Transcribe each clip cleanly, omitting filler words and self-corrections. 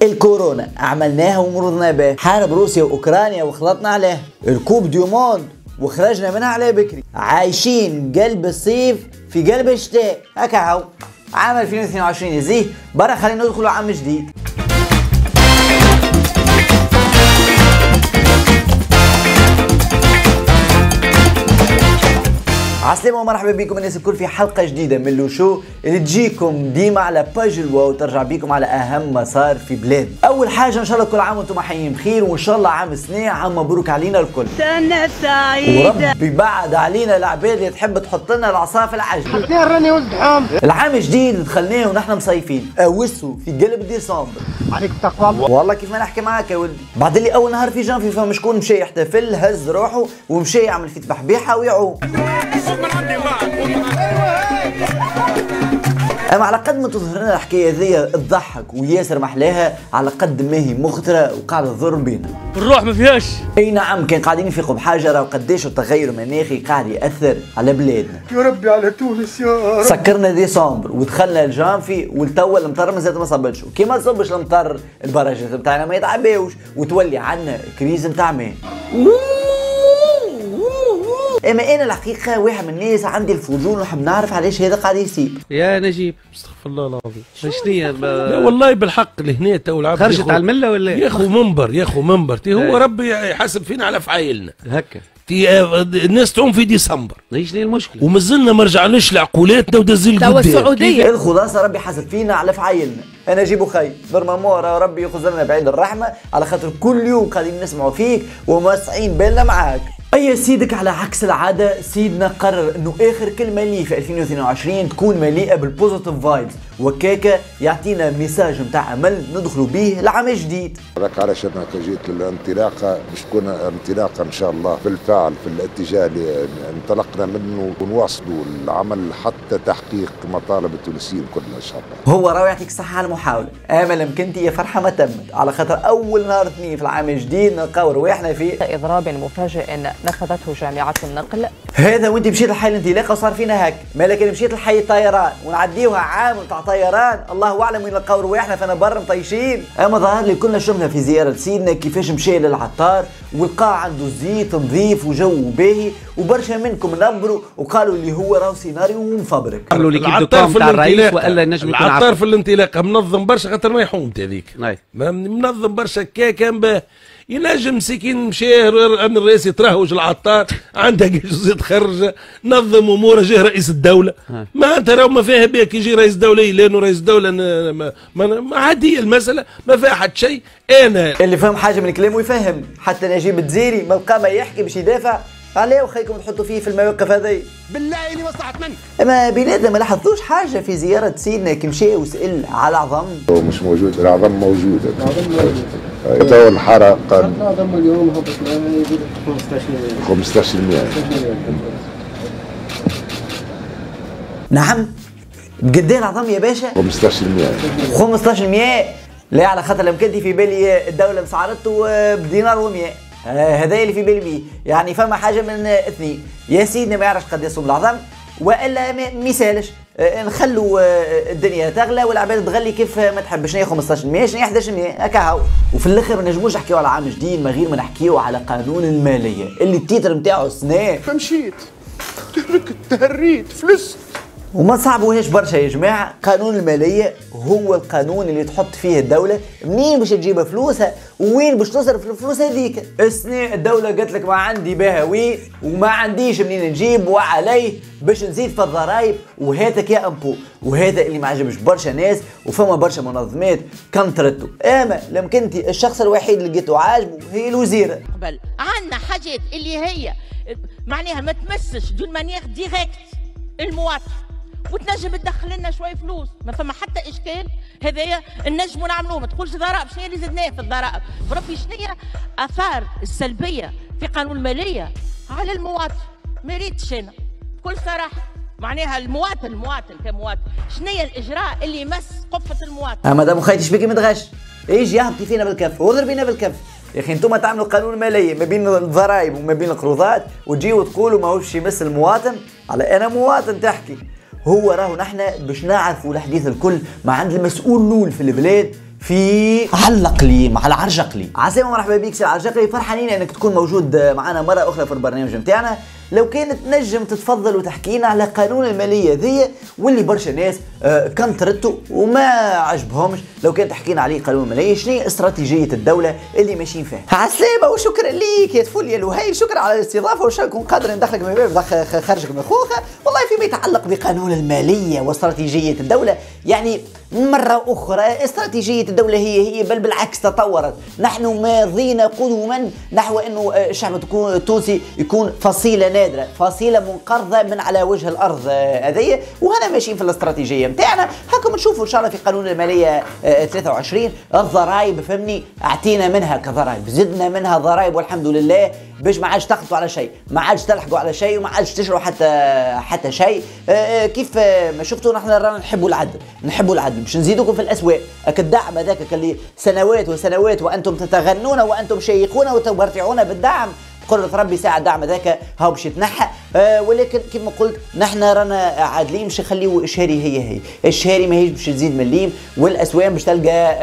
الكورونا عملناها ومرضنا به، حارب روسيا واوكرانيا وخلطنا عليه، الكوب ديوموند وخرجنا منها على بكري، عايشين قلب الصيف في قلب الشتاء. هكا هو عام 2022 يزيه برا، خلينا ندخلوا عام جديد. عسلامة ومرحبا بكم الناس الكل في حلقة جديدة من لو شو اللي تجيكم ديما على باج الواو وترجع بيكم على أهم ما صار في بلاد. أول حاجة إن شاء الله كل عام وأنتم حيين بخير، وإن شاء الله عام سنة عام مبروك علينا الكل. سنة سعيدة. وربي بعد علينا العباد اللي تحب تحط لنا العصا في العجل. راني ولد حام. العام جديد دخلناه ونحن مصيفين، أوسوا في قلب ديسمبر. عليك التقوى. والله كيف ما نحكي معاك يا ولدي، بعد اللي أول نهار في جانفي فما شكون مشى يحتفل هز روحه ومشى يعمل في تبحبيحة ويعوم. اما على قد ما تظهر لنا الحكايه ذي تضحك وياسر محلاها، على قد ما هي مخطره وقاعده تضر بينا. الروح ما فيهاش. اي نعم، كان قاعدين نفيقوا بحاجه راهو قداش التغير المناخي قاعد ياثر على بلادنا. يا ربي على تونس يا رب. سكرنا ديسمبر ودخلنا الجانفي والتوا المطر مازال ما صبتش، وكي ما تصبش المطر البراجات بتاعنا ما يتعباوش وتولي عندنا كريز نتاع ماء. اما انا الحقيقه واحد من الناس عندي الفضول ونحب نعرف علاش هذا قاعد يصير. يا نجيب استغفر الله العظيم. شنيا لا والله بالحق لهنا تو العبد خرجت على المله ولا يا اخو منبر تي هو ربي يحاسب فينا على افعالنا هكا. الناس تعوم في ديسمبر، ايش ليه المشكله؟ ومازلنا ما رجعناش لعقولاتنا ودزين توا السعوديه. الخلاصه ربي حاسب فينا على فعايلنا. انا جيبو خي نورمالمون ربي يخزرنا بعيد الرحمه، على خاطر كل يوم قاعدين نسمعوا فيك وموسعين بالنا معاك. أي سيدك على عكس العادة سيدنا قرر انه اخر كلمة ليه في 2022 تكون مليئة بالبوزيتيف فايبز، وكاكا يعطينا ميساج نتاع امل ندخلوا به العام الجديد. هذاك علاش انا جيت للانطلاقه باش تكون انطلاقه ان شاء الله بالفعل في الاتجاه اللي انطلقنا منه، ونواصلوا العمل حتى تحقيق مطالب التونسيين كلنا ان شاء الله. هو راهو يعطيك الصحة على المحاولة، امل مكنتي يا فرحة ما تمت، على خاطر اول نهار اثنين في العام الجديد نلقاو رواحنا في اضراب مفاجئ نفذته جامعة النقل. هذا وانت مشيت لحي الانطلاقه وصار فينا هك، مالك مشيت لحي الطيران ونعديوها عام نتاع طيران الله اعلم وين نلقاو رواحنا فانا برا مطيشين. اما ظهر لي كنا شفنا في زياره سيدنا كيفاش مشى للعطار ولقى عنده زيت نظيف وجو باهي، وبرشا منكم نبروا وقالوا اللي هو راهو سيناريو ومفبرك. قالوا لي كيف دوكم تاع الرئيس والا نجم يكون العطار في الانطلاقه منظم برشا خاطر ما يحومت هذيك. منظم برشا كاكا ينجم مسكين مشى الرئيس يترهوج العطار عنده جزء تخرج نظم اموره، جه رئيس الدوله ما انت راهو ما فيها بها كي يجي رئيس دوله لانه رئيس دوله ما عاديه المساله ما فيها حد شيء. انا اللي فهم حاجه من كلامه يفهم، حتى نجيب الجزيري ما لقى ما يحكي باش يدافع عليه وخيكم تحطوا فيه في المواقف هذه. بالله اللي مصلحة منك. اما بلادنا ما لاحظتوش حاجه في زياره سيدنا كي مشى وسال على العظم؟ هو مش موجود، العظم موجوده. تو الحرق العظم اليوم هبط 15%. نعم قد ايه العظم يا باشا؟ 15%. 15%؟ لا على خاطر لما كنت في بالي الدوله مسعرته بدينار و100، هذا اللي في بالي بيه، يعني فما حاجه من اثنين، يا سيدنا ما يعرفش قد يصوم العظم والا ما يسالش، نخلوا الدنيا تغلى والعباد تغلي كيف ما تحب. شنو 15% شنو 11% هكا هو. وفي الاخر ما نجموش نحكيو على عام جديد من غير ما نحكيو على قانون الماليه اللي التيتر نتاعو سنه فمشيت تركت تهريت فلست. وما تصعبوهاش برشا يا جماعه، قانون الماليه هو القانون اللي تحط فيه الدوله منين باش تجيب فلوسها ووين باش تصرف الفلوس هذيك. السنه الدوله قالت لك ما عندي بها وين وما عنديش منين نجيب وعليه باش نزيد في الضرايب وهاتك يا امبو، وهذا اللي ما عجبش برشا ناس وفما برشا منظمات كنترتو. اما لما كنت الشخص الوحيد اللي لقيته عاجبه هي الوزيره. قبل عندنا حاجات اللي هي معناها ما تمسش دون مانيير ديريكت المواطن وتنجم تدخل لنا شويه فلوس، ما فما حتى اشكال. هذايا نجموا نعملوه، ما تقولش ضرائب. شنو اللي زدناه في الضرائب؟ بربي شنو هي اثار السلبيه في قانون الماليه على المواطن؟ ما ريتش انا بكل صراحه، معناها المواطن كمواطن شنو هي الاجراء اللي يمس قفه المواطن. اما دام خيتي شبيكي ما تغش يجي يهبطي فينا بالكف واضرب بينا بالكف. يا اخي انتم تعملوا قانون ماليه ما بين الضرائب وما بين القروضات وتجيوا تقولوا ماهوش يمس المواطن. على انا مواطن تحكي، هو راهو نحن باش نعرفوا الحديث الكل ما عند المسؤول الاول في البلاد في علقلي مع العرجقلي. عسلامة مرحبا بيك سي العرجقلي، فرحانين انك تكون موجود معنا مرة اخرى في البرنامج نتاعنا. لو كانت نجم تتفضل وتحكينا على قانون المالية ذي واللي برشا ناس كنترته وما عجبهمش، لو كانت تحكينا عليه قانون المالية، شنو استراتيجية الدولة اللي ماشيين فيها؟ عسلامة وشكرا ليك يا طفل يا لهيل، شكرا على الاستضافة، وان شاء الله نكون قادر ندخلك من باب خارجك من خوخة. والله فيما يتعلق بقانون المالية واستراتيجية الدولة، يعني مرة أخرى استراتيجية الدولة هي بل بالعكس تطورت. نحن ماضينا قدما نحو أنه الشعب التونسي يكون فصيلة نادرة، فصيلة منقرضة من على وجه الأرض هذية، وهنا ماشيين في الاستراتيجية نتاعنا. هاكم نشوفوا إن شاء الله في قانون المالية 23 الضرائب، فهمني أعطينا منها كضرائب، زدنا منها ضرائب والحمد لله، باش ما عادش تقطوا على شيء، ما عادش تلحقوا على شيء، وما عادش تشروا حتى شيء. كيف ما شفتوا نحن رانا نحبوا العدل، باش نزيدوكم في الاسواق. الدعم هذاك اللي سنوات وسنوات وانتم تتغنون وانتم شيقون وتبرتعون بالدعم، قلت ربي ساعة الدعم ذاك هاو باش يتنحى. ولكن كما قلت نحن رانا عادلين، باش نخليو الشهري هي الشهري ماهيش باش تزيد مليم، والاسوام باش تلقى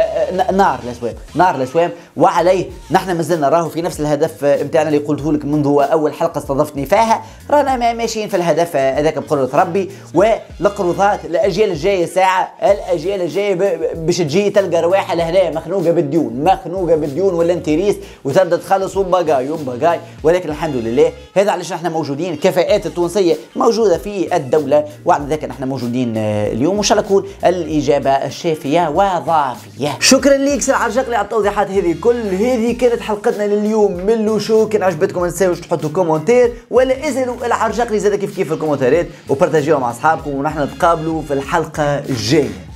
نار الاسوام وعليه نحن مازلنا راهو في نفس الهدف نتاعنا اللي قلته لك منذ اول حلقه استضفتني فيها. رانا ماشيين في الهدف هذاك بقدرة ربي، والقروضات الاجيال الجايه ساعه، الاجيال الجايه باش تجي تلقى رواحه لهنا مخنوقه بالديون ولا انتريس، وتبدا تخلص ومبقاي. ولكن الحمد لله هذا علاش نحن موجودين، الكفاءات التونسيه موجوده في الدوله، وعلى ذاك نحن موجودين اليوم، وان شاء الله تكون الاجابه الشافيه وضافيه. شكرا ليك سي العرجقلي على التوضيحات هذه هذه كانت حلقتنا لليوم من لوشو. كان عجبتكم ما تنساوش تحطوا كومنتير، ولا اسالوا العرجقلي زاد كيف في الكومنتات، وبارتاجيوها مع اصحابكم، ونحن نتقابلوا في الحلقه الجايه.